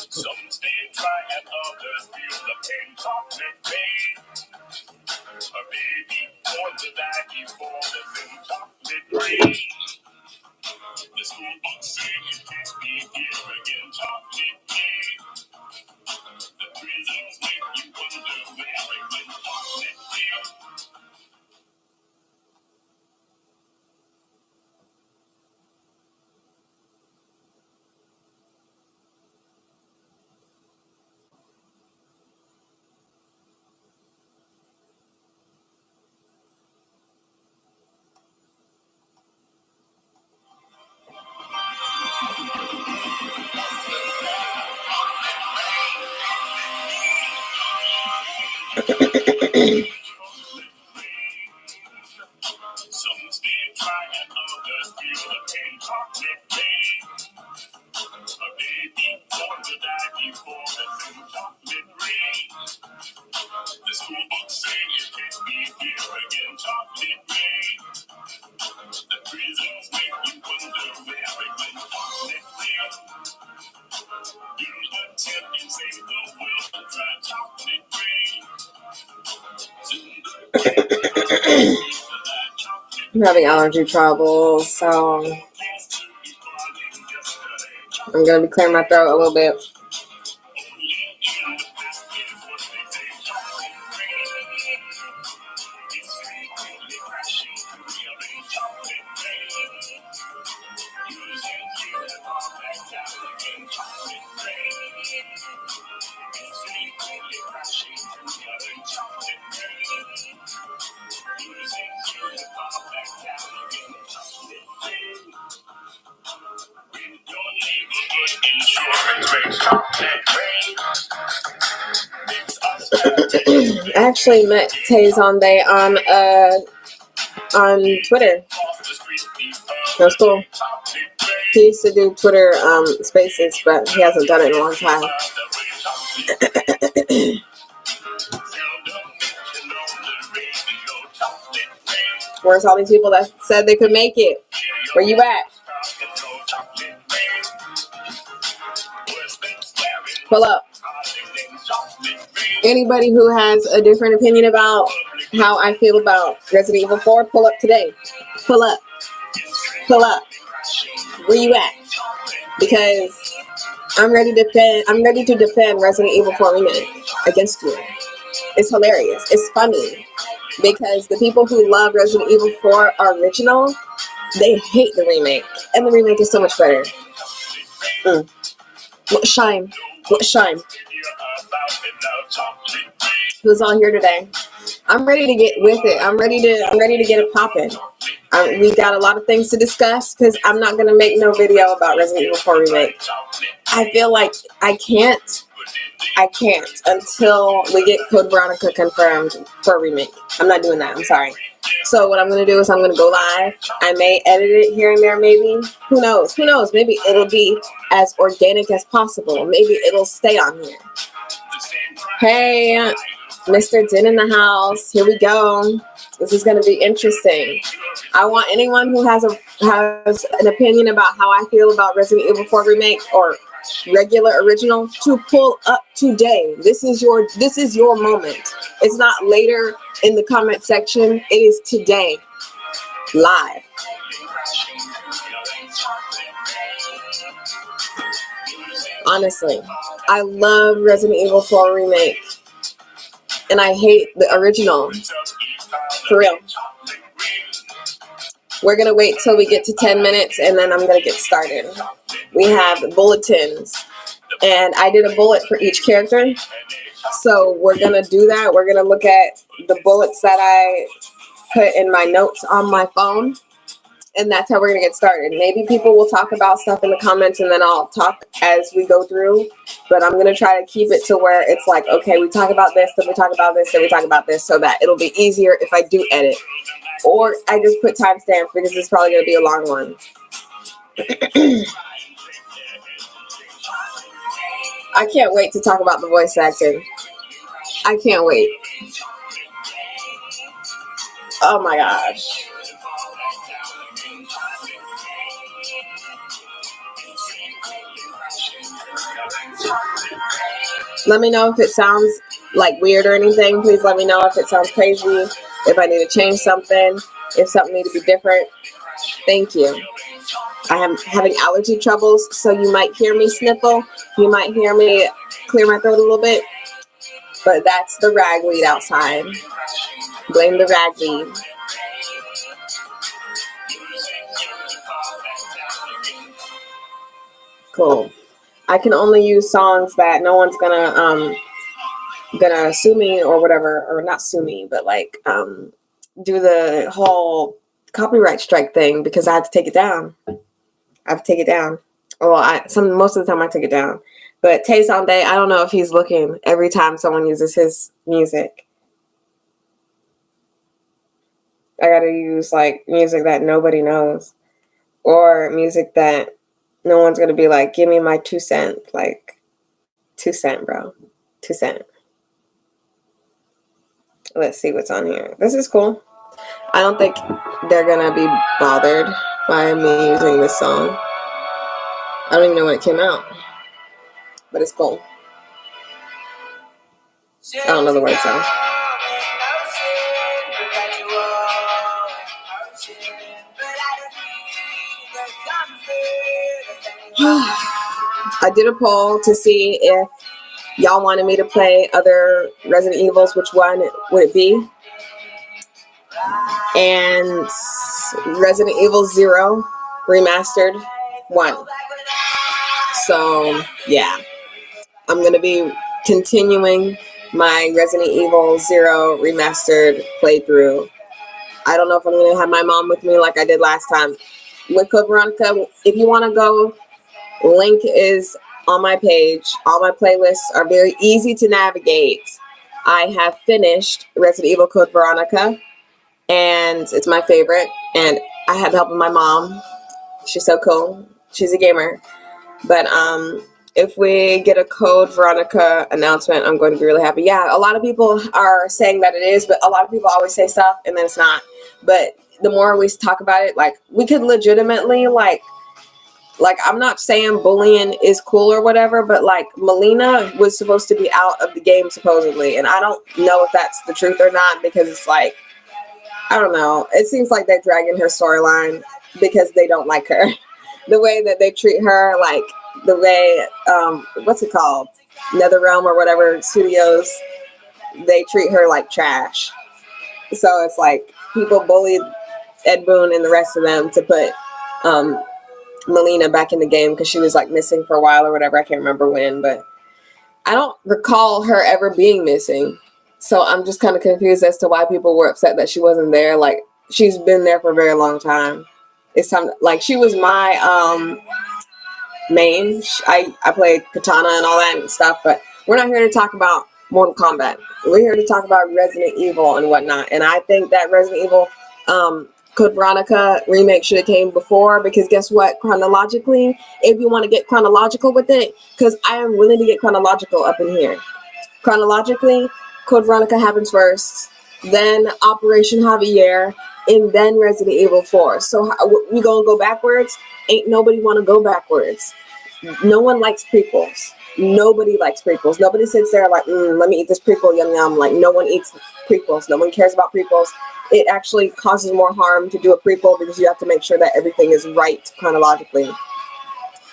Some stay dry and others feel the pain. Chocolate rain. A baby born to die before the film. Chocolate rain. The school books say it can't be here again. Chocolate rain. The prisons make you wonder where it went. Chocolate rain. Some stay dry and others feel the pain. Chocolate rain. A baby born to die before the film. Chocolate rain. The school books say it can't be here again. Chocolate rain. The prisons make you wonder where it went. Chocolate rain. You're the champion, save the world, and try chocolate rain. I'm having allergy trouble, so I'm gonna be clearing my throat a little bit. I actually met Tay Zonde on Twitter. That was cool. He used to do Twitter spaces, but he hasn't done it in a long time. Where's all these people that said they could make it? Where you at? Pull up. Anybody who has a different opinion about how I feel about Resident Evil 4, pull up today. Pull up. Pull up. Where you at? Because I'm ready to defend Resident Evil 4 Remake against you. It's hilarious. It's funny. Because the people who love Resident Evil 4 original, they hate the remake. And the remake is so much better. What shine? What shine? Who's all here today? I'm ready to get with it. I'm ready to get it popping. We got a lot of things to discuss because I'm not gonna make no video about Resident Evil 4 Remake. I feel like I can't until we get Code Veronica confirmed for a remake. I'm not doing that. I'm sorry. So what I'm gonna do is I'm gonna go live. I may edit it here and there, maybe. Who knows? Who knows? Maybe it'll be as organic as possible. Maybe it'll stay on here. Hey, Mr. Din in the house. Here we go. This is gonna be interesting. I want anyone who has an opinion about how I feel about Resident Evil 4 Remake or regular original to pull up today. This is your moment. It's not later in the comment section. It is today, live. Honestly, I love Resident Evil 4 Remake, and I hate the original. For real. We're gonna wait till we get to 10 minutes, and then I'm gonna get started. We have bulletins, and I did a bullet for each character. So we're gonna do that. We're gonna look at the bullets that I put in my notes on my phone, and that's how we're gonna get started. Maybe people will talk about stuff in the comments, and then I'll talk as we go through. But I'm gonna try to keep it to where it's like, okay, we talk about this, then we talk about this, then we talk about this, so that it'll be easier if I do edit. Or I just put timestamps because it's probably going to be a long one. I can't wait to talk about the voice acting. I can't wait. Oh my gosh. Let me know if it sounds like weird or anything. Please let me know if it sounds crazy, if I need to change something, if something needs to be different. Thank you. I am having allergy troubles, so you might hear me sniffle. You might hear me clear my throat a little bit. But that's the ragweed outside. Blame the ragweed. Cool. I can only use songs that no one's gonna sue me or whatever, or not sue me, but like do the whole copyright strike thing because I have to take it down. Well, most of the time I take it down. But Tay Sound Day, I don't know if he's looking every time someone uses his music. I gotta use like music that nobody knows, or music that no one's gonna be like, give me my 2 cents, like 2 cents, bro, 2 cents. Let's see what's on here. This is cool. I don't think they're gonna be bothered by me using this song. I don't even know when it came out, but it's cool. I don't know the words though. I did a poll to see if y'all wanted me to play other Resident Evils. Which one would it be? And Resident Evil 0 Remastered won. So yeah, I'm going to be continuing my Resident Evil 0 Remastered playthrough. I don't know if I'm going to have my mom with me like I did last time. With Code Veronica, if you want to go, link is on my page. All my playlists are very easy to navigate. I have finished Resident Evil Code Veronica, and it's my favorite. And I had the help of my mom. She's so cool. She's a gamer. But if we get a Code Veronica announcement, I'm going to be really happy. Yeah, a lot of people are saying that it is, but a lot of people always say stuff and then it's not. But the more we talk about it, like, we could legitimately, like I'm not saying bullying is cool or whatever, but like Melina was supposed to be out of the game supposedly, and I don't know if that's the truth or not, because it's like, I don't know. It seems like they're dragging her storyline because they don't like her. The way that they treat her, like the way, what's it called? NetherRealm or whatever studios, they treat her like trash. So it's like people bullied Ed Boon and the rest of them to put Melina back in the game because she was like missing for a while or whatever. I can't remember when, but I don't recall her ever being missing. So I'm just kind of confused as to why people were upset that she wasn't there. Like, she's been there for a very long time. It's time to, like, she was my main. I played Katana and all that and stuff, but we're not here to talk about Mortal Kombat. We're here to talk about Resident Evil and whatnot. And I think that Resident Evil Code Veronica remake should have came before, because guess what? Chronologically, if you want to get chronological with it, because I am willing to get chronological up in here. Chronologically, Code Veronica happens first, then Operation Javier, and then Resident Evil 4. So we gonna go backwards? Ain't nobody want to go backwards. No one likes prequels. Nobody likes prequels. Nobody sits there like, let me eat this prequel, yum yum. Like, no one eats prequels. No one cares about prequels. It actually causes more harm to do a prequel because you have to make sure that everything is right chronologically.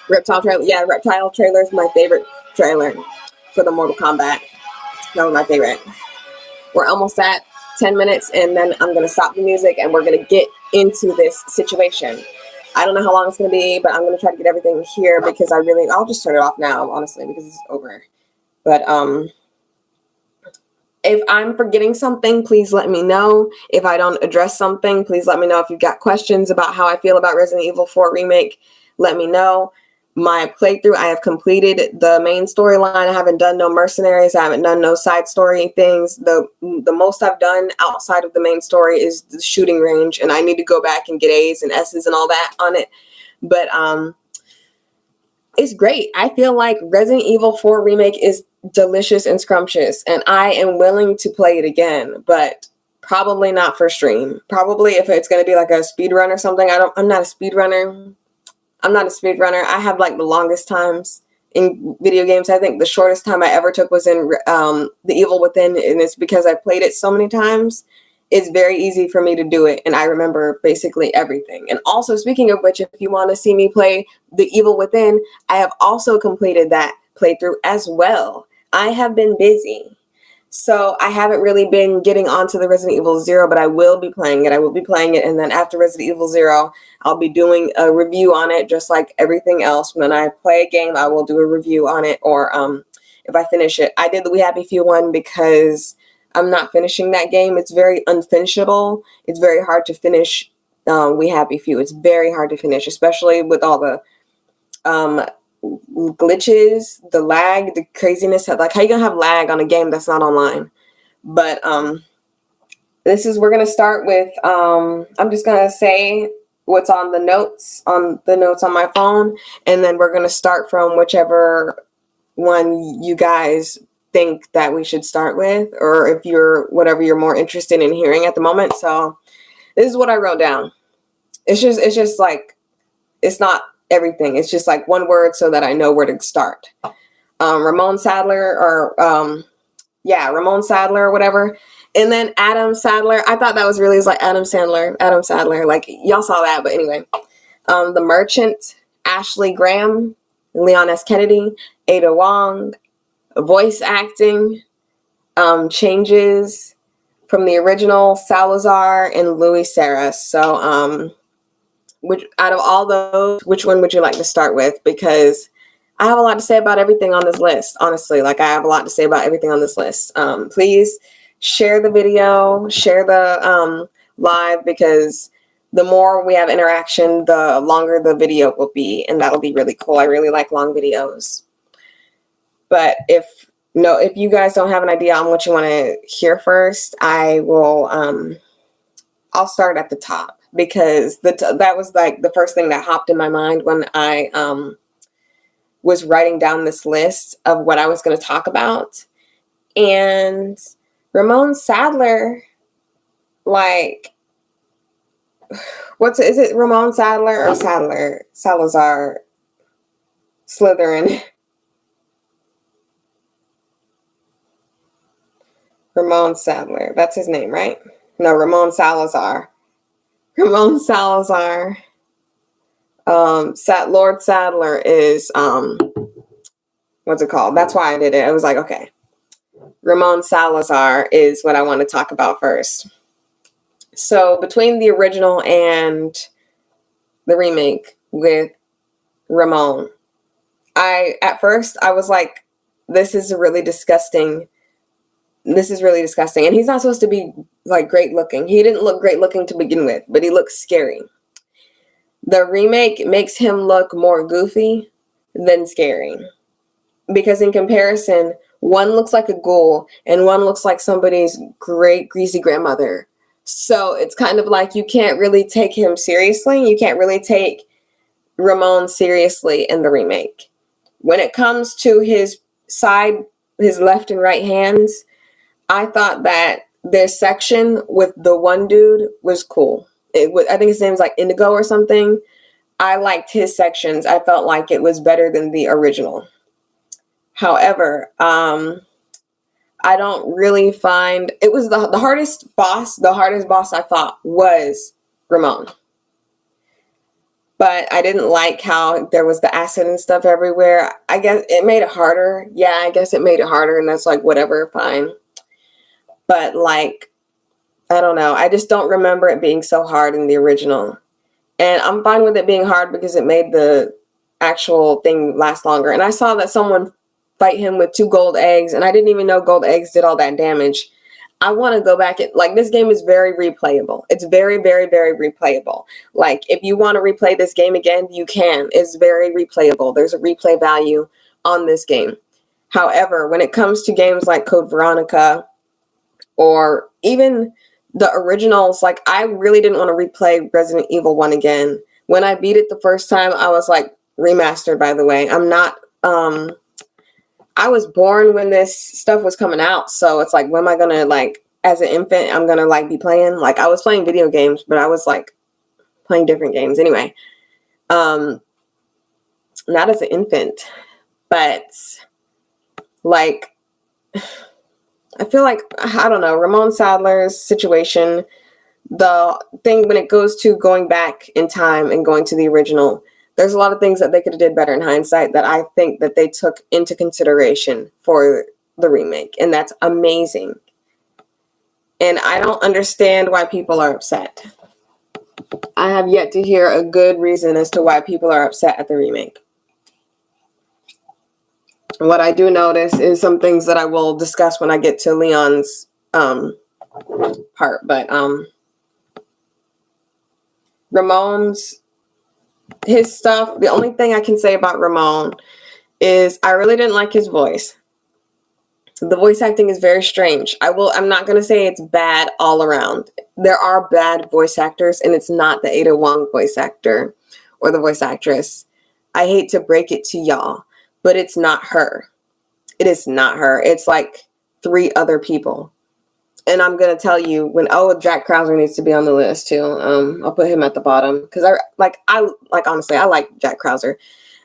Reptile trailer. Yeah, Reptile trailer is my favorite trailer for the Mortal Kombat. That was my favorite. We're almost at 10 minutes, and then I'm going to stop the music, and we're going to get into this situation. I don't know how long it's going to be, but I'm going to try to get everything here because I'll just turn it off now, honestly, because it's over. But, if I'm forgetting something, please let me know. If I don't address something, please let me know. If you've got questions about how I feel about Resident Evil 4 Remake, let me know. My playthrough, I have completed the main storyline. I haven't done no mercenaries. I haven't done no side story things. The most I've done outside of the main story is the shooting range, and I need to go back and get A's and S's and all that on it. But it's great. I feel like Resident Evil 4 Remake is delicious and scrumptious, and I am willing to play it again, but probably not for stream. Probably if it's going to be like a speed run or something. I'm not a speed runner. I'm not a speedrunner. I have like the longest times in video games. I think the shortest time I ever took was in The Evil Within, and it's because I played it so many times. It's very easy for me to do it, and I remember basically everything. And also, speaking of which, if you want to see me play The Evil Within, I have also completed that playthrough as well. I have been busy. So I haven't really been getting onto the Resident Evil 0, but I will be playing it. I will be playing it, and then after Resident Evil 0, I'll be doing a review on it, just like everything else. When I play a game, I will do a review on it, or if I finish it. I did the We Happy Few one because I'm not finishing that game. It's very unfinishable. It's very hard to finish We Happy Few. It's very hard to finish, especially with all the glitches, the lag, the craziness. Like, how you gonna have lag on a game that's not online? But we're gonna start with I'm just gonna say what's on the notes on my phone, and then we're gonna start from whichever one you guys think that we should start with, or if whatever you're more interested in hearing at the moment. So this is what I wrote down. It's just like, it's not everything. It's just like one word so that I know where to start. Ramon Sadler or whatever. And then Adam Sadler. I thought that was really, it was like Adam Sandler. Like, y'all saw that, but anyway. The Merchant, Ashley Graham, Leon S. Kennedy, Ada Wong, voice acting, changes from the original, Salazar and Louis Serra. So, which out of all those, which one would you like to start with? Because I have a lot to say about everything on this list. Honestly, like, I have a lot to say about everything on this list. Please share the video, share the live, because the more we have interaction, the longer the video will be, and that'll be really cool. I really like long videos. But if you guys don't have an idea on what you want to hear first, I will. I'll start at the top, because that was like the first thing that hopped in my mind when I was writing down this list of what I was going to talk about. And Ramon Sadler, like, is it Ramon Sadler or Salazar Slytherin? Ramon Sadler, that's his name, right? No, Ramon Salazar. Lord Sadler is what's it called? That's why I did it. I was like, okay, Ramon Salazar is what I want to talk about first. So between the original and the remake with Ramon, at first I was like, this is really disgusting. And he's not supposed to be like great looking. He didn't look great looking to begin with, but he looks scary. The remake makes him look more goofy than scary, because in comparison, one looks like a ghoul and one looks like somebody's great greasy grandmother. So it's kind of like, you can't really take him seriously. You can't really take Ramon seriously in the remake. When it comes to his left and right hands, I thought that this section with the one dude was cool. I think his name was like Indigo or something. I liked his sections. I felt like it was better than the original. However, I don't really find it was the hardest boss. The hardest boss I thought was Ramon. But I didn't like how there was the acid and stuff everywhere. I guess it made it harder. Yeah, I guess it made it harder, and that's like, whatever, fine. But like, I don't know. I just don't remember it being so hard in the original. And I'm fine with it being hard because it made the actual thing last longer. And I saw that someone fight him with 2 gold eggs, and I didn't even know gold eggs did all that damage. I want to go back and, like, this game is very replayable. It's very, very, very replayable. Like, if you want to replay this game again, you can. It's very replayable. There's a replay value on this game. However, when it comes to games like Code Veronica, or even the originals, like, I really didn't want to replay Resident Evil 1 again. When I beat it the first time, I was like, remastered, by the way. I'm not, I was born when this stuff was coming out. So it's like, when am I going to, like, as an infant, I'm going to, like, be playing? Like, I was playing video games, but I was, like, playing different games. Anyway, not as an infant, but like, I feel like, I don't know, Ramon Sadler's situation, the thing when it goes to going back in time and going to the original, there's a lot of things that they could have did better in hindsight that I think that they took into consideration for the remake. And that's amazing. And I don't understand why people are upset. I have yet to hear a good reason as to why people are upset at the remake. What I do notice is some things that I will discuss when I get to Leon's part. But Ramon's, his stuff, the only thing I can say about Ramon is I really didn't like his voice. The voice acting is very strange. I'm not going to say it's bad all around. There are bad voice actors, and it's not the Ada Wong voice actor or the voice actress. I hate to break it to y'all, but it's not her. It is not her. It's like 3 other people. And I'm going to tell you Jack Krauser needs to be on the list too. I'll put him at the bottom because honestly, I like Jack Krauser.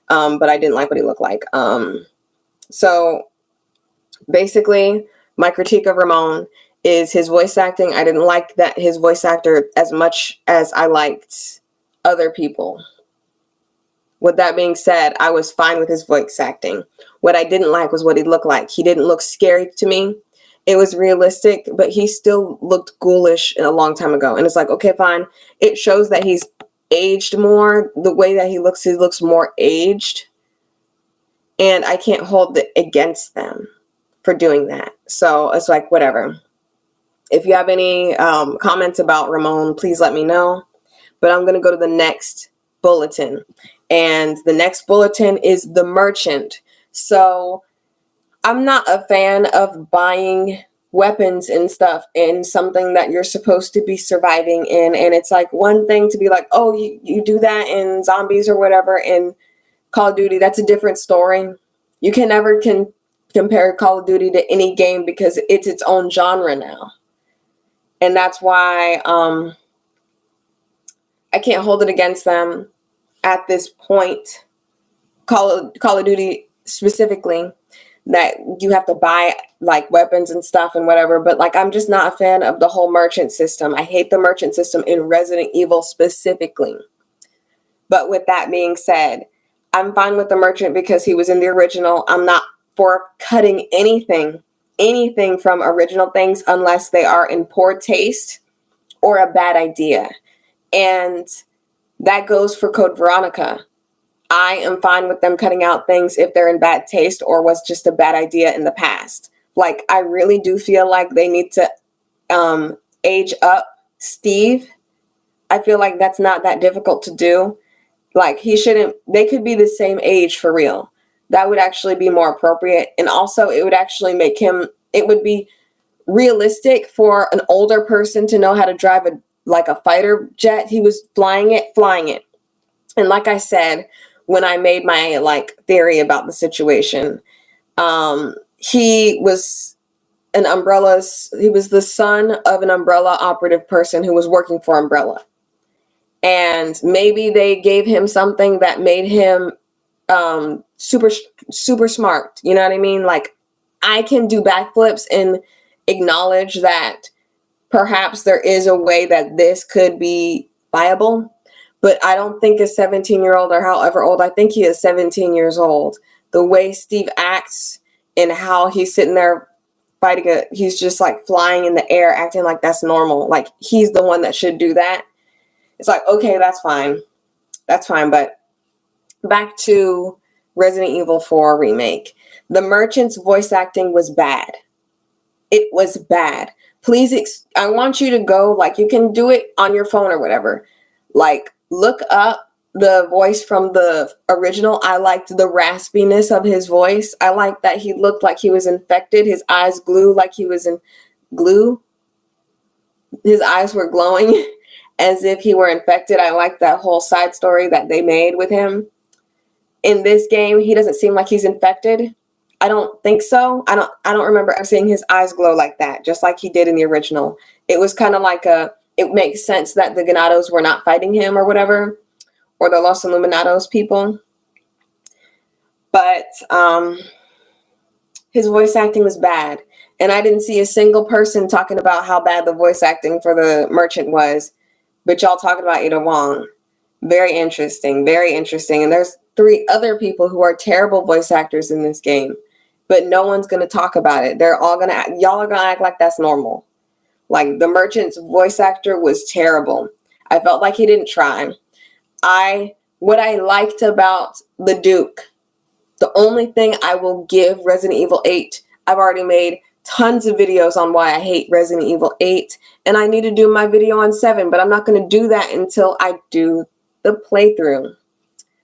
But I didn't like what he looked like. So basically, my critique of Ramon is his voice acting. I didn't like that his voice actor as much as I liked other people. With that being said, I was fine with his voice acting. What I didn't like was what he looked like. He didn't look scary to me. It was realistic, but he still looked ghoulish a long time ago. And it's like, okay, fine. It shows that he's aged more. The way that he looks more aged. And I can't hold it against them for doing that. So it's like, whatever. If you have any comments about Ramon, please let me know. But I'm going to go to the next bulletin. And the next bulletin is The Merchant. So I'm not a fan of buying weapons and stuff in something that you're supposed to be surviving in. And it's like one thing to be like, oh, you do that in Zombies or whatever in Call of Duty. That's a different story. You can never compare Call of Duty to any game because it's its own genre now. And that's why I can't hold it against them at this point. Call of Duty specifically, that you have to buy like weapons and stuff and whatever. But like, I'm just not a fan of the whole merchant system. I hate the merchant system in Resident Evil specifically. But with that being said, I'm fine with the merchant because he was in the original. I'm not for cutting anything from original things unless they are in poor taste or a bad idea. And that goes for Code Veronica. I am fine with them cutting out things if they're in bad taste or was just a bad idea in the past. Like, I really do feel like they need to age up Steve. I feel like that's not that difficult to do. Like, they could be the same age for real. That would actually be more appropriate. And also it would actually it would be realistic for an older person to know how to drive a fighter jet. He was flying it. And like I said, when I made my theory about the situation, he was the son of an Umbrella operative person who was working for Umbrella. And maybe they gave him something that made him super, super smart. You know what I mean? Like, I can do backflips and acknowledge that perhaps there is a way that this could be viable. But I don't think a 17-year-old or however old, I think he is 17 years old. The way Steve acts and how he's sitting there fighting he's just like flying in the air, acting like that's normal. Like, he's the one that should do that. It's like, okay, that's fine. That's fine. But back to Resident Evil 4 Remake. The Merchant's voice acting was bad. It was bad. Please, I want you to go, you can do it on your phone or whatever. Look up the voice from the original. I liked the raspiness of his voice. I liked that he looked like he was infected. His eyes glue like he was in glue. His eyes were glowing as if he were infected. I liked that whole side story that they made with him. In this game, he doesn't seem like he's infected. I don't think so. I don't remember seeing his eyes glow like that, just like he did in the original. It was kind of like it makes sense that the Ganados were not fighting him or whatever, or the Los Illuminados people. But his voice acting was bad. And I didn't see a single person talking about how bad the voice acting for the merchant was. But y'all talking about Ada Wong. Very interesting. Very interesting. And there's 3 other people who are terrible voice actors in this game. But no one's going to talk about it. Y'all are going to act like that's normal. Like, the merchant's voice actor was terrible. I felt like he didn't try. What I liked about the Duke, the only thing I will give Resident Evil 8, I've already made tons of videos on why I hate Resident Evil 8, and I need to do my video on 7, but I'm not going to do that until I do the playthrough.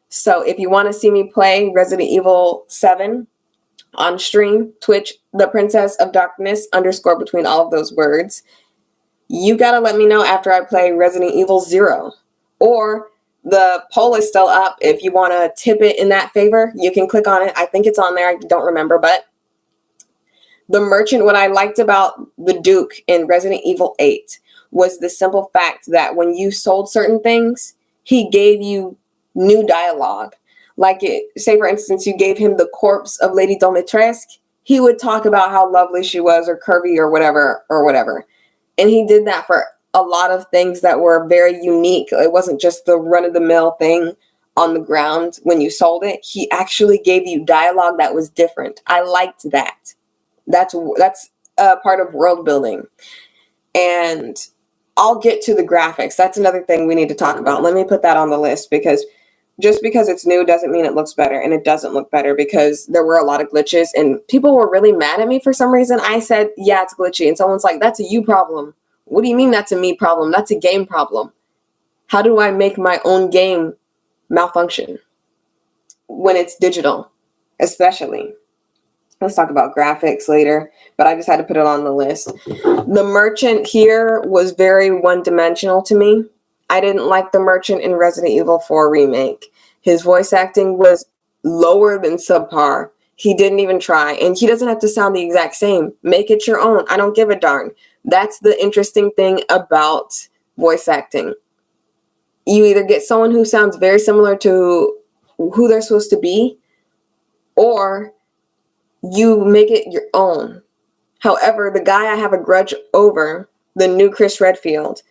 So if you want to see me play Resident Evil 7 on stream, Twitch, the Princess of Darkness _ between all of those words, you got to let me know after I play Resident Evil 0. Or the poll is still up. If you want to tip it in that favor, you can click on it. I think it's on there. I don't remember, but the merchant, what I liked about the Duke in Resident Evil 8 was the simple fact that when you sold certain things, he gave you new dialogue. Like, say for instance, you gave him the corpse of Lady Domitresque, he would talk about how lovely she was, or curvy, or whatever. And he did that for a lot of things that were very unique. It wasn't just the run-of-the-mill thing on the ground when you sold it. He actually gave you dialogue that was different. I liked that. That's a part of world building. And I'll get to the graphics. That's another thing we need to talk about. Let me put that on the list, because just because it's new doesn't mean it looks better. And it doesn't look better because there were a lot of glitches and people were really mad at me for some reason. I said, yeah, it's glitchy. And someone's like, that's a you problem. What do you mean that's a me problem? That's a game problem. How do I make my own game malfunction when it's digital, especially? Let's talk about graphics later, but I just had to put it on the list. The merchant here was very one-dimensional to me. I didn't like the merchant in Resident Evil 4 Remake. His voice acting was lower than subpar. He didn't even try, and he doesn't have to sound the exact same. Make it your own. I don't give a darn. That's the interesting thing about voice acting. You either get someone who sounds very similar to who they're supposed to be, or you make it your own. However, the guy I have a grudge over, the new Chris Redfield,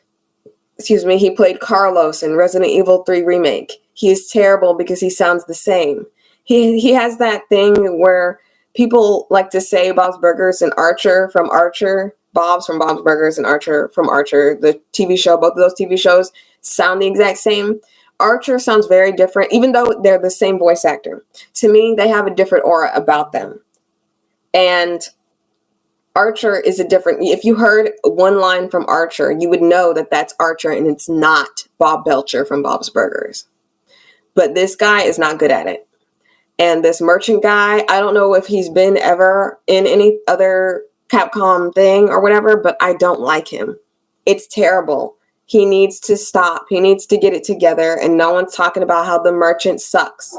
he played Carlos in Resident Evil 3 Remake. He is terrible because he sounds the same. He has that thing where people like to say Bob's Burgers and Archer from Archer, Bob's from Bob's Burgers and Archer from Archer, the TV show. Both of those TV shows sound the exact same. Archer sounds very different, even though they're the same voice actor. To me, they have a different aura about them. And Archer is a different, if you heard one line from Archer, you would know that that's Archer and it's not Bob Belcher from Bob's Burgers. But this guy is not good at it. And this merchant guy, I don't know if he's been ever in any other Capcom thing or whatever, but I don't like him. It's terrible. He needs to stop. He needs to get it together, and no one's talking about how the merchant sucks.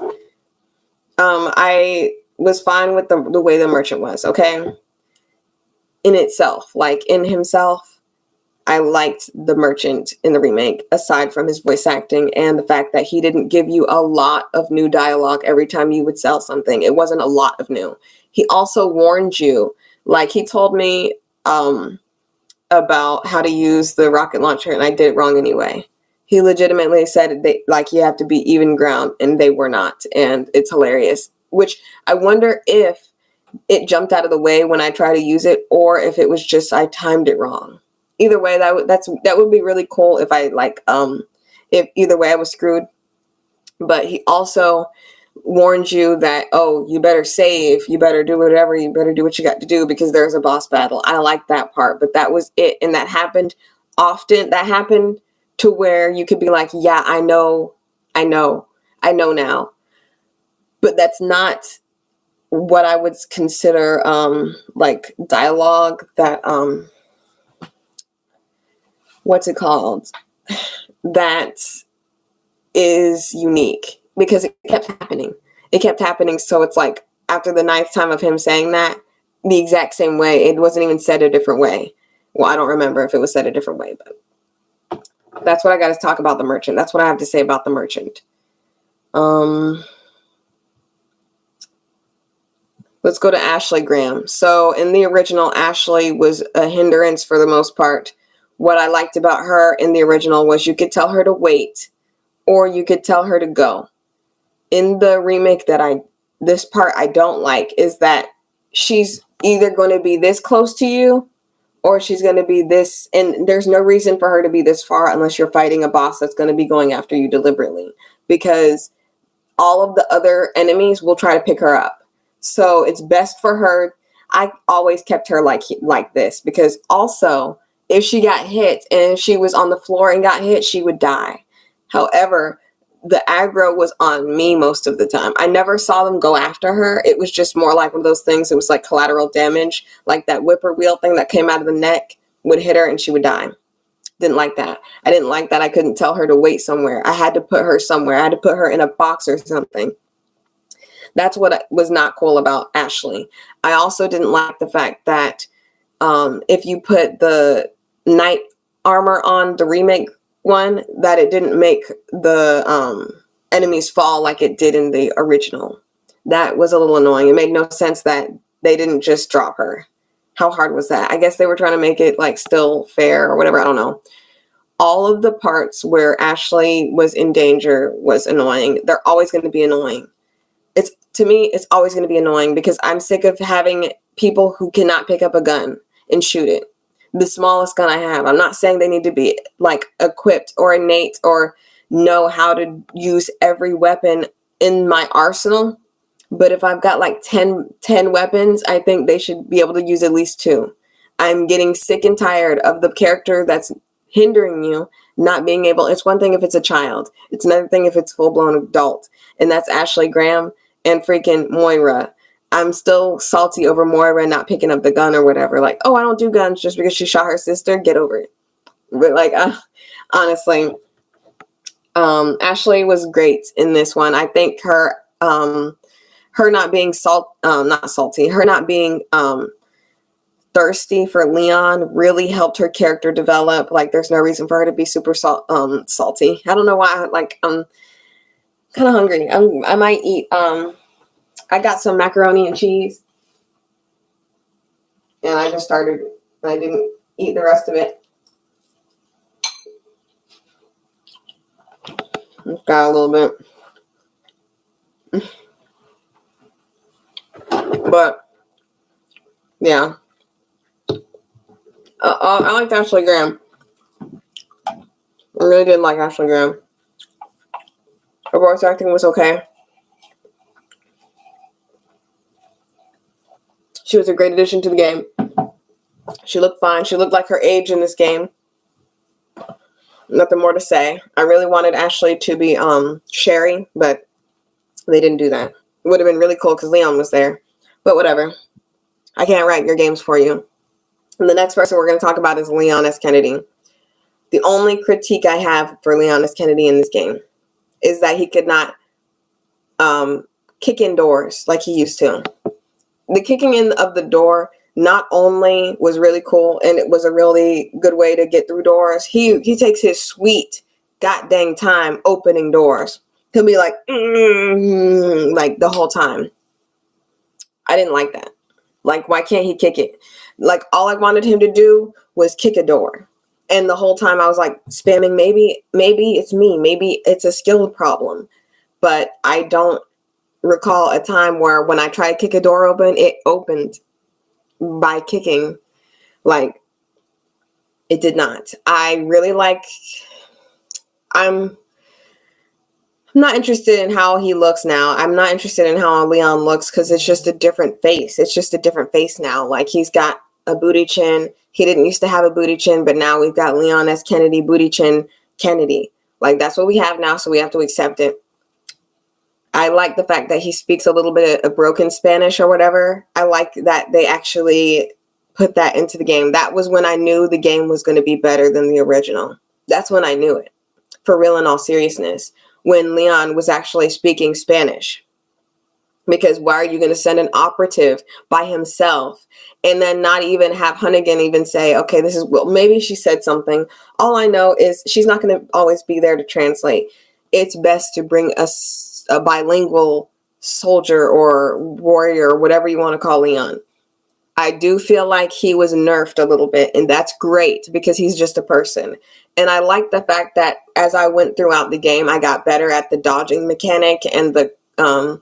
I was fine with the way the merchant was, okay? In itself, like in himself, I liked the merchant in the remake, aside from his voice acting and the fact that he didn't give you a lot of new dialogue every time you would sell something. It wasn't a lot of new. He also warned you, like he told me about how to use the rocket launcher, and I did it wrong anyway. He legitimately said you have to be even ground, and they were not, and it's hilarious. Which I wonder if it jumped out of the way when I try to use it, or if it was just I timed it wrong. Either way, that would be really cool if if either way I was screwed. But he also warned you that, oh, you better save, you better do whatever, you better do what you got to do because there's a boss battle. I like that part, but that was it. And that happened often. That happened to where you could be like, yeah, I know now. But that's not what I would consider like dialogue that what's it called? That is unique, because it kept happening. It kept happening. So it's like after the 9th time of him saying that the exact same way, it wasn't even said a different way. Well, I don't remember if it was said a different way, but that's what I got to talk about the merchant. That's what I have to say about the merchant. Let's go to Ashley Graham. So in the original, Ashley was a hindrance for the most part. What I liked about her in the original was you could tell her to wait or you could tell her to go. In the remake this part I don't like is that she's either going to be this close to you or she's going to be this, and there's no reason for her to be this far unless you're fighting a boss that's going to be going after you deliberately, because all of the other enemies will try to pick her up. So it's best for her. I always kept her like this, because also if she got hit and if she was on the floor and got hit, she would die. However, the aggro was on me most of the time. I never saw them go after her. It was just more like one of those things. It was like collateral damage, like that whippoorwill thing that came out of the neck would hit her and she would die. Didn't like that. I didn't like that I couldn't tell her to wait somewhere. I had to put her somewhere. I had to put her in a box or something. That's what was not cool about Ashley. I also didn't like the fact that if you put the knight armor on the remake one, that it didn't make the enemies fall like it did in the original. That was a little annoying. It made no sense that they didn't just drop her. How hard was that? I guess they were trying to make it like still fair or whatever. I don't know. All of the parts where Ashley was in danger was annoying. They're always going to be annoying. To me, it's always going to be annoying because I'm sick of having people who cannot pick up a gun and shoot it. The smallest gun I have. I'm not saying they need to be like equipped or innate or know how to use every weapon in my arsenal. But if I've got like 10 weapons, I think they should be able to use at least 2. I'm getting sick and tired of the character that's hindering you not being able. It's one thing if it's a child. It's another thing if it's full-blown adult. And that's Ashley Graham and freaking Moira. I'm still salty over Moira not picking up the gun or whatever. Like, oh, I don't do guns just because she shot her sister. Get over it. But like, honestly, Ashley was great in this one. I think her not being her not being thirsty for Leon really helped her character develop. Like, there's no reason for her to be super salty. I don't know why. Like, I'm kind of hungry. I might eat. I got some macaroni and cheese, and I just started. I didn't eat the rest of it. Got a little bit, but yeah. I liked Ashley Graham. I really did like Ashley Graham. Her voice acting was okay. She was a great addition to the game. She looked fine. She looked like her age in this game. Nothing more to say. I really wanted Ashley to be Sherry, but they didn't do that. It would have been really cool because Leon was there. But whatever. I can't write your games for you. And the next person we're going to talk about is Leon S. Kennedy. The only critique I have for Leon S. Kennedy in this game is that he could not kick in doors like he used to. The kicking in of the door not only was really cool and it was a really good way to get through doors, he takes his sweet god dang time opening doors. He'll be like the whole time. I didn't like that. Like, why can't he kick it? Like, all I wanted him to do was kick a door. And the whole time I was like spamming, maybe it's me. Maybe it's a skill problem. But I don't recall a time where when I tried to kick a door open, it opened by kicking. Like, it did not. I really like, I'm not interested in how he looks now. I'm not interested in how Leon looks because it's just a different face. It's just a different face now. Like, he's got a booty chin. He didn't used to have a booty chin, but now we've got Leon S. Kennedy, booty chin Kennedy. Like, that's what we have now, so we have to accept it. I like the fact that he speaks a little bit of broken Spanish or whatever. I like that they actually put that into the game. That was when I knew the game was going to be better than the original. That's when I knew it. For real, in all seriousness. When Leon was actually speaking Spanish. Because why are you going to send an operative by himself and then not even have Hunnigan even say, okay, this is, well, maybe she said something. All I know is she's not going to always be there to translate. It's best to bring a bilingual soldier or warrior, whatever you want to call Leon. I do feel like he was nerfed a little bit, and that's great because he's just a person. And I like the fact that as I went throughout the game, I got better at the dodging mechanic and the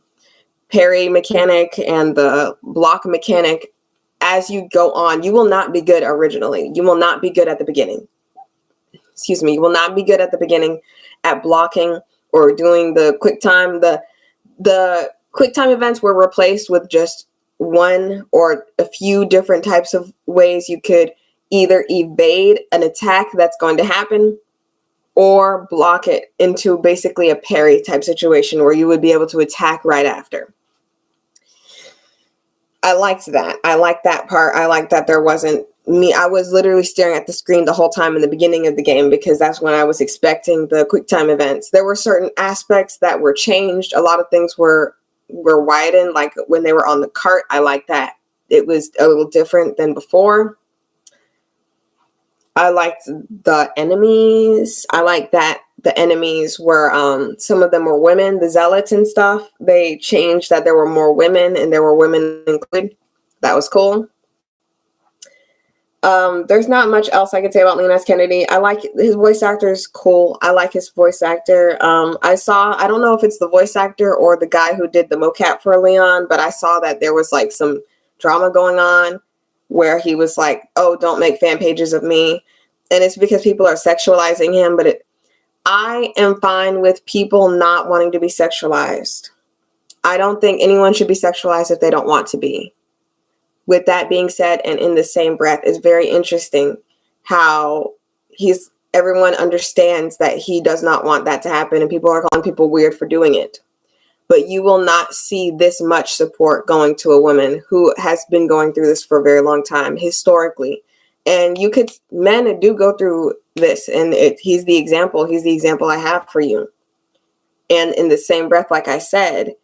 parry mechanic and the block mechanic. As you go on, you will not be good originally. You will not be good at the beginning. Excuse me. You will not be good at the beginning at blocking or doing the quick time. The quick time events were replaced with just one or a few different types of ways you could either evade an attack that's going to happen or block it into basically a parry type situation where you would be able to attack right after. I liked that. I liked that part. I liked that there wasn't me. I was literally staring at the screen the whole time in the beginning of the game because that's when I was expecting the quick time events. There were certain aspects that were changed. A lot of things were widened, like when they were on the cart. I like that. It was a little different than before. I liked the enemies. I like that the enemies were, some of them were women, the zealots and stuff. They changed that there were more women and there were women included. That was cool. There's not much else I can say about Leon S. Kennedy. I like his voice actor is cool. I like his voice actor. I don't know if it's the voice actor or the guy who did the mocap for Leon, but I saw that there was like some drama going on where he was like, oh, don't make fan pages of me. And it's because people are sexualizing him, but I am fine with people not wanting to be sexualized. I don't think anyone should be sexualized if they don't want to be. With that being said, and in the same breath, it's very interesting how everyone understands that he does not want that to happen, and people are calling people weird for doing it. But you will not see this much support going to a woman who has been going through this for a very long time, historically. And men do go through this, and he's the example. He's the example I have for you. And in the same breath, like I said,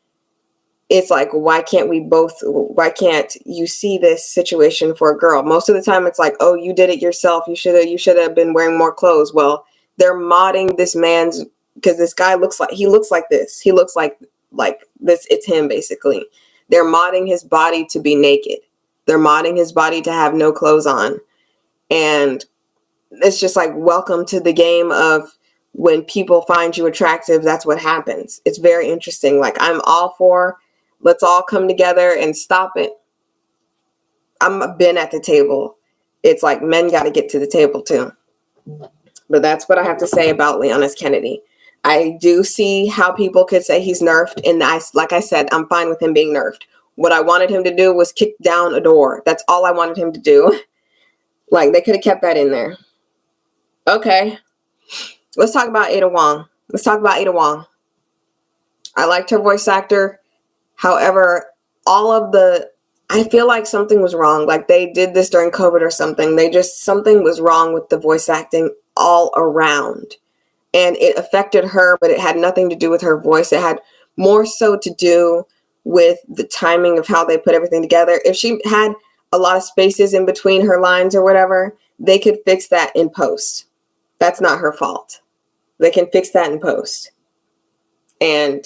it's like, why can't you see this situation for a girl? Most of the time it's like, oh, you did it yourself. You should have been wearing more clothes. Well, they're modding this man's, because this guy looks like this. He looks like this. It's him, basically. They're modding his body to be naked. They're modding his body to have no clothes on. And it's just like, welcome to the game of when people find you attractive, that's what happens. It's very interesting. Like, I'm all for, let's all come together and stop it. I've been at the table. It's like men got to get to the table too. But that's what I have to say about Leon S. Kennedy. I do see how people could say he's nerfed. And like I said, I'm fine with him being nerfed. What I wanted him to do was kick down a door. That's all I wanted him to do. Like, they could have kept that in there. Okay. Let's talk about Ada Wong. I liked her voice actor. However, I feel like something was wrong. Like, they did this during COVID or something. Something was wrong with the voice acting all around. And it affected her, but it had nothing to do with her voice. It had more so to do with the timing of how they put everything together. If she had a lot of spaces in between her lines or whatever, they could fix that in post. That's not her fault. They can fix that in post. And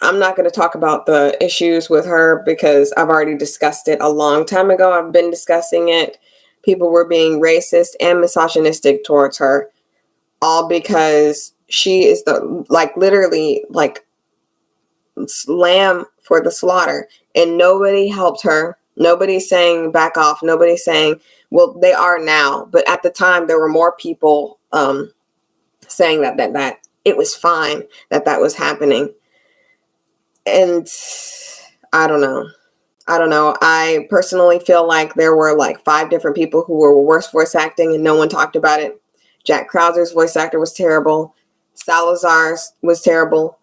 I'm not going to talk about the issues with her because I've already discussed it a long time ago. I've been discussing it. People were being racist and misogynistic towards her, all because she is literally lamb for the slaughter, and nobody helped her. Nobody's saying back off. Nobody's saying, well, they are now. But at the time, there were more people saying that it was fine that was happening. And I don't know. I personally feel like there were like 5 different people who were worse voice acting and no one talked about it. Jack Krauser's voice actor was terrible. Salazar's was terrible.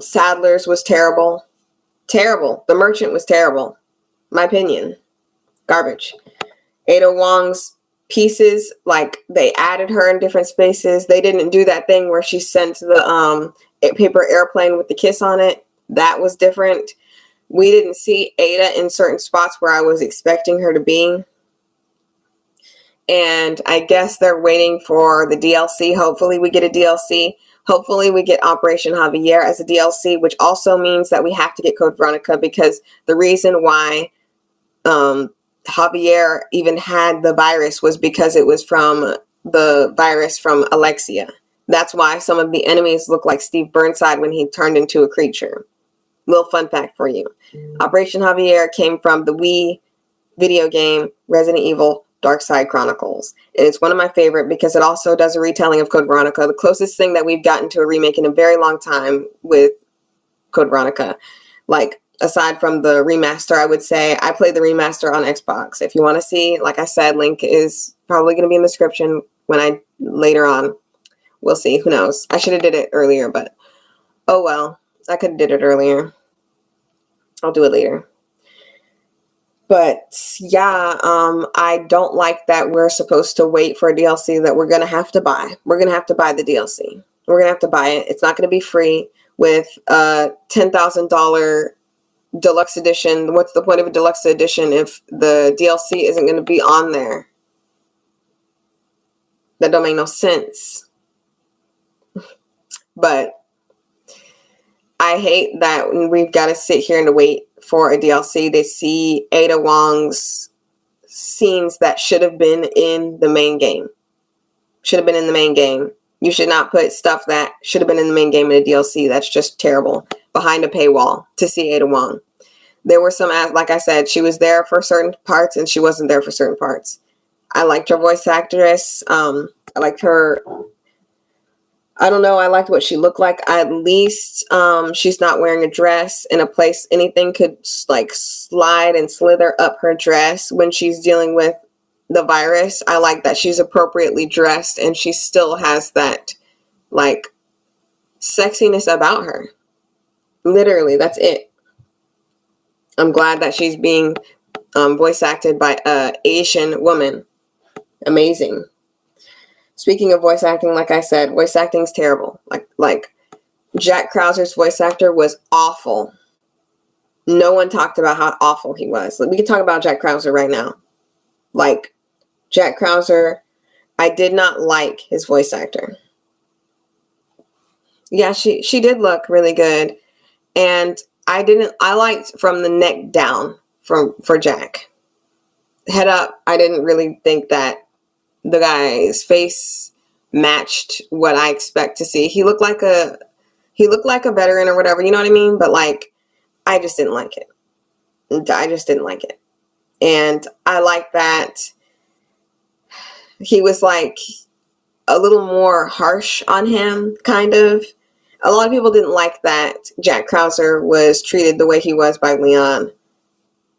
Sadler's was terrible. Terrible. The Merchant was terrible. My opinion. Garbage. Ada Wong's pieces, like, they added her in different spaces. They didn't do that thing where she sent the paper airplane with the kiss on it. That was different. We didn't see Ada in certain spots where I was expecting her to be. And I guess they're waiting for the DLC. Hopefully we get a DLC. Hopefully we get Operation Javier as a DLC, which also means that we have to get Code Veronica, because the reason why Javier even had the virus was because it was from the virus from Alexia. That's why some of the enemies look like Steve Burnside when he turned into a creature. Little fun fact for you. Operation Javier came from the Wii video game Resident Evil Dark Side Chronicles. And it's one of my favorite because it also does a retelling of Code Veronica, the closest thing that we've gotten to a remake in a very long time with Code Veronica. Like, aside from the remaster, I would say I played the remaster on Xbox. If you want to see, like I said, link is probably going to be in the description later on. We'll see. Who knows? I should have did it earlier, but oh well. I could have did it earlier. I'll do it later. But yeah, I don't like that we're supposed to wait for a DLC that we're going to have to buy. We're going to have to buy the DLC. We're going to have to buy it. It's not going to be free with a $10,000 deluxe edition. What's the point of a deluxe edition if the DLC isn't going to be on there? That don't make no sense. But I hate that we've got to sit here and wait for a DLC to see Ada Wong's scenes that should have been in the main game. Should have been in the main game. You should not put stuff that should have been in the main game in a DLC. That's just terrible. Behind a paywall to see Ada Wong. There were some, like I said, she was there for certain parts and she wasn't there for certain parts. I liked her voice actress. I liked her. I don't know. I liked what she looked like. At least she's not wearing a dress in a place anything could like slide and slither up her dress when she's dealing with the virus. I like that she's appropriately dressed and she still has that like sexiness about her. Literally, that's it. I'm glad that she's being voice acted by an Asian woman. Amazing. Speaking of voice acting, like I said, voice acting is terrible. Like Jack Krauser's voice actor was awful. No one talked about how awful he was. We can talk about Jack Krauser right now. Like, Jack Krauser, I did not like his voice actor. Yeah, she did look really good. And I liked from the neck down for Jack. Head up, I didn't really think that the guy's face matched what I expect to see. He looked like a veteran or whatever, you know what I mean? But like, I just didn't like it. I just didn't like it. And I like that he was like a little more harsh on him, kind of. A lot of people didn't like that Jack Krauser was treated the way he was by Leon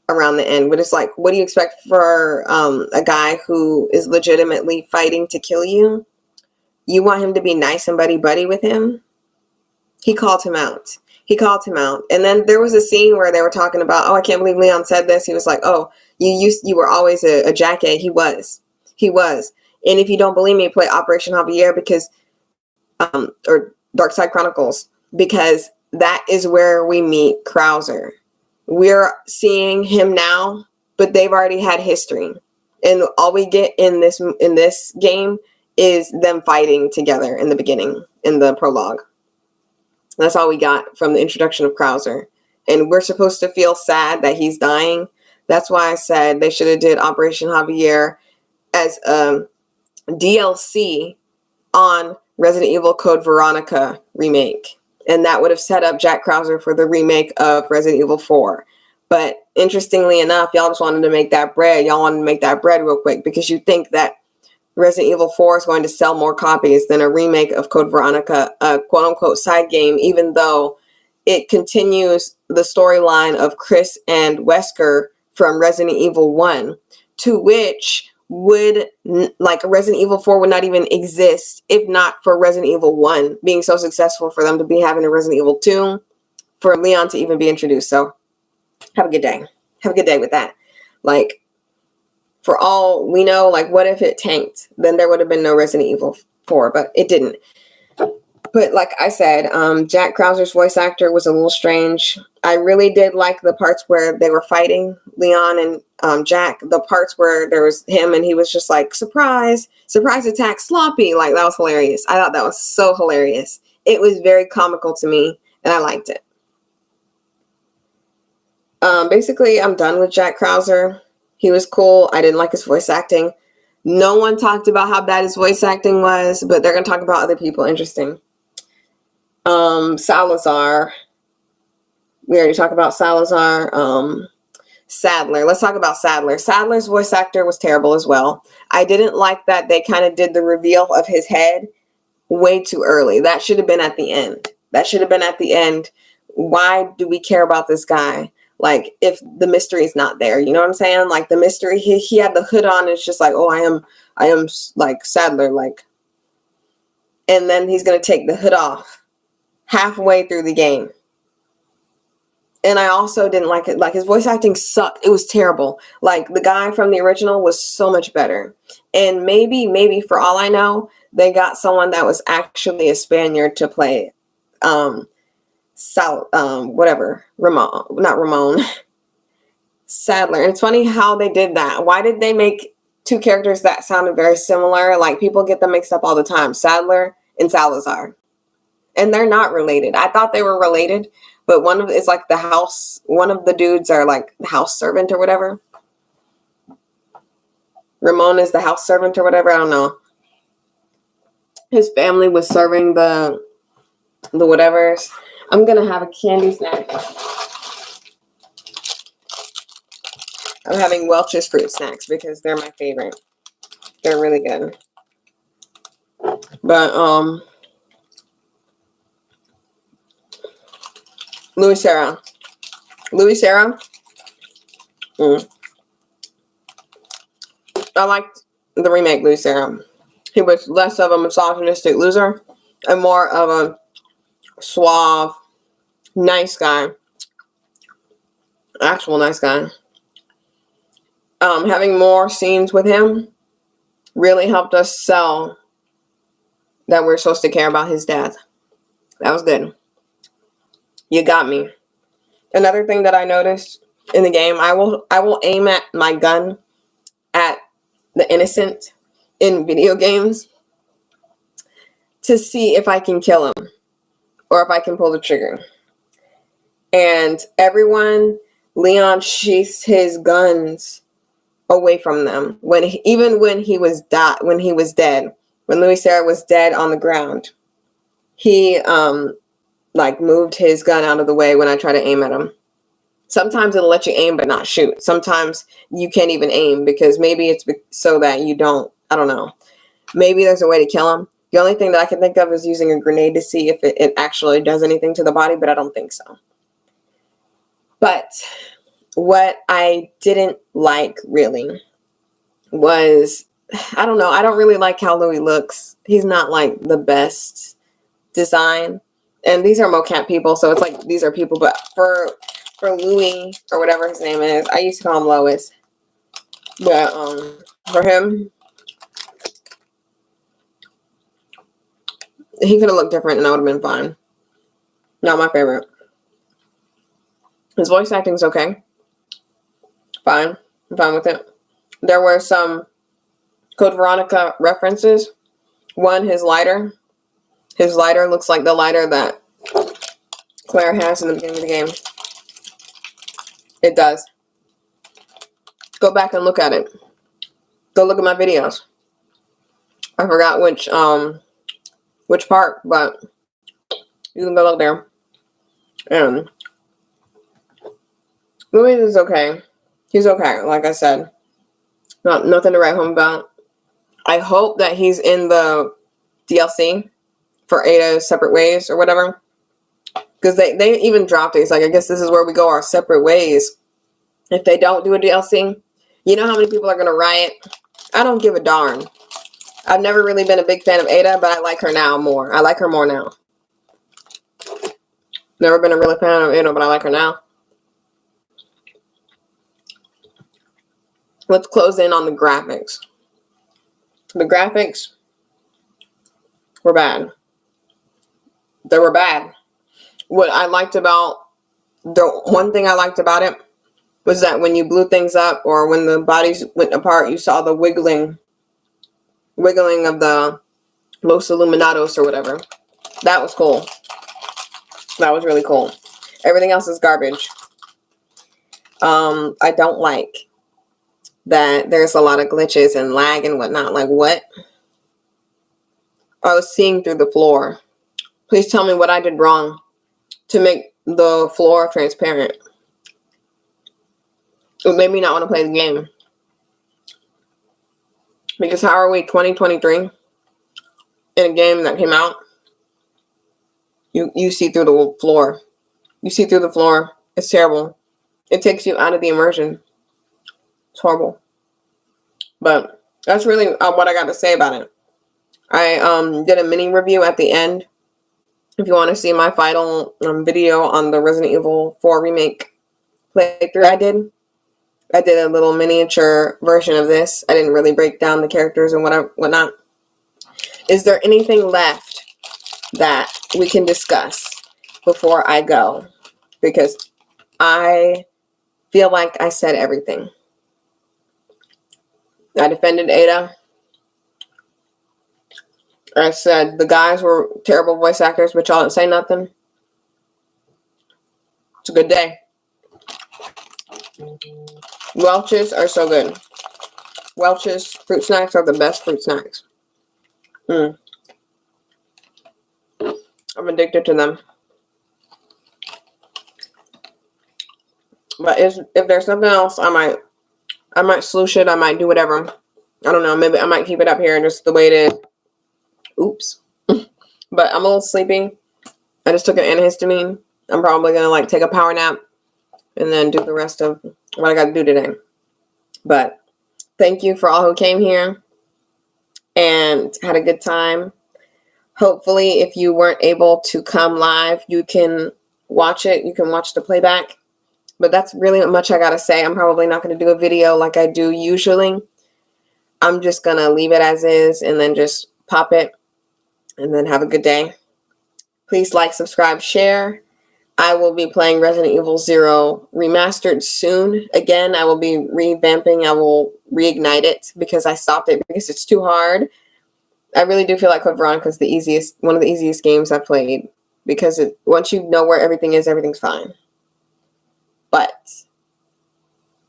around the end. But it's like, what do you expect for a guy who is legitimately fighting to kill you? You want him to be nice and buddy-buddy with him? He called him out. And then there was a scene where they were talking about, oh, I can't believe Leon said this. He was like, oh, you were always a jackass. He was. And if you don't believe me, play Operation Javier because, or Dark Side Chronicles, because that is where we meet Krauser. We're seeing him now, but they've already had history. And all we get in this game is them fighting together in the beginning, in the prologue. That's all we got from the introduction of Krauser. And we're supposed to feel sad that he's dying. That's why I said they should have did Operation Javier as a DLC on Resident Evil Code Veronica Remake. And that would have set up Jack Krauser for the remake of Resident Evil 4. But interestingly enough, y'all just wanted to make that bread. Y'all wanted to make that bread real quick because you think that Resident Evil 4 is going to sell more copies than a remake of Code Veronica, a quote-unquote side game, even though it continues the storyline of Chris and Wesker from Resident Evil 1, to which would, like, Resident Evil 4 would not even exist if not for Resident Evil 1 being so successful for them to be having a Resident Evil 2, for Leon to even be introduced. So have a good day. Have a good day with that. Like, for all we know, like, what if it tanked? Then there would have been no Resident Evil 4, but it didn't. But like I said, Jack Krauser's voice actor was a little strange. I really did like the parts where they were fighting, Leon and Jack, the parts where there was him and he was just like, surprise attack, sloppy. Like, that was hilarious. I thought that was so hilarious. it was very comical to me, and I liked it. Basically, I'm done with Jack Krauser. He was cool. I didn't like his voice acting. No one talked about how bad his voice acting was, but they're going to talk about other people. Interesting. Salazar. We already talked about Salazar. Sadler. Let's talk about Sadler. Sadler's voice actor was terrible as well. I didn't like that they kind of did the reveal of his head way too early. That should have been at the end. Why do we care about this guy? Like, if the mystery is not there, you know what I'm saying? Like, the mystery, he had the hood on. It's just like, oh, I am like Sadler, like, and then he's going to take the hood off halfway through the game. And I also didn't like it. Like, his voice acting sucked. It was terrible. Like, the guy from the original was so much better. And maybe for all I know, they got someone that was actually a Spaniard to play Ramon Sadler. And it's funny how they did that. Why did they make two characters that sounded very similar? Like, people get them mixed up all the time, Sadler and Salazar, and they're not related. I thought they were related, but one of the dudes are like the house servant or whatever. Ramon is the house servant or whatever. I don't know. His family was serving the whatevers. I'm going to have a candy snack. I'm having Welch's fruit snacks because they're my favorite. They're really good. But, Louis Serra. I liked the remake Louis Serra. He was less of a misogynistic loser and more of a suave, nice guy. Actual nice guy. Having more scenes with him really helped us sell that we're supposed to care about his death. That was good. You got me. Another thing that I noticed in the game, I will aim at my gun at the innocent in video games to see if I can kill him or if I can pull the trigger. And Leon sheaths his guns away from them when he was dead, when Louis Serra was dead on the ground. He moved his gun out of the way when I try to aim at him. Sometimes it'll let you aim but not shoot. Sometimes you can't even aim because maybe it's so that you don't, I don't know. Maybe there's a way to kill him. The only thing that I can think of is using a grenade to see if it actually does anything to the body, but I don't think so. But what I didn't like really was, I don't know, I don't really like how Louis looks. He's not like the best design. And these are mocap people, so it's like these are people, but for Louis or whatever his name is, I used to call him Lois. But for him, he could have looked different and I would have been fine. Not my favorite. His voice acting's okay. Fine. I'm fine with it. There were some Code Veronica references. One, his lighter. His lighter looks like the lighter that Claire has in the beginning of the game. It does. Go back and look at it. Go look at my videos. I forgot which part, but you can go look there. And Louis is okay. He's okay, like I said. Nothing to write home about. I hope that he's in the DLC for Ada Separate Ways or whatever. Because they even dropped it. It's like, I guess this is where we go our separate ways. If they don't do a DLC, you know how many people are going to riot? I don't give a darn. I've never really been a big fan of Ada, but I like her now more. I like her more now. Never been a really fan of Ada, but I like her now. Let's close in on the graphics. The graphics were bad. They were bad. What I liked about, the one thing I liked about it was that when you blew things up or when the bodies went apart, you saw the wiggling of the Los Illuminados or whatever. That was cool. That was really cool. Everything else is garbage. I don't like that there's a lot of glitches and lag and whatnot. Like, what? I was seeing through the floor. Please tell me what I did wrong to make the floor transparent. It made me not want to play the game. Because how are we 2023 in a game that came out? You see through the floor. You see through the floor. It's terrible. It takes you out of the immersion. It's horrible. But that's really what I got to say about it. I did a mini review at the end. If you want to see my final video on the Resident Evil 4 Remake playthrough I did a little miniature version of this. I didn't really break down the characters and whatnot. Is there anything left that we can discuss before I go? Because I feel like I said everything. I defended Ada. I said the guys were terrible voice actors, but y'all didn't say nothing. It's a good day. Welch's are so good. Welch's fruit snacks are the best fruit snacks. I'm addicted to them. But if there's something else, I might sloosh it. I might do whatever. I don't know. Maybe I might keep it up here just the way it is. Oops. But I'm a little sleepy. I just took an antihistamine. I'm probably going to take a power nap and then do the rest of what I got to do today. But thank you for all who came here and had a good time. Hopefully, if you weren't able to come live, you can watch it. You can watch the playback. But that's really much I got to say. I'm probably not going to do a video like I do usually. I'm just going to leave it as is and then just pop it and then have a good day. Please like, subscribe, share. I will be playing Resident Evil 0 Remastered soon. Again, I will be revamping. I will reignite it because I stopped it because it's too hard. I really do feel like Code Veronica is one of the easiest games I've played because once you know where everything is, everything's fine. But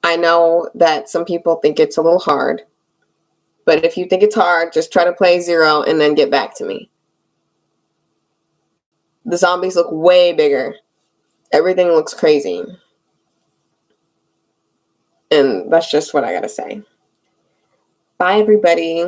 I know that some people think it's a little hard. But if you think it's hard, just try to play 0 and then get back to me. The zombies look way bigger. Everything looks crazy. And that's just what I gotta say. Bye, everybody.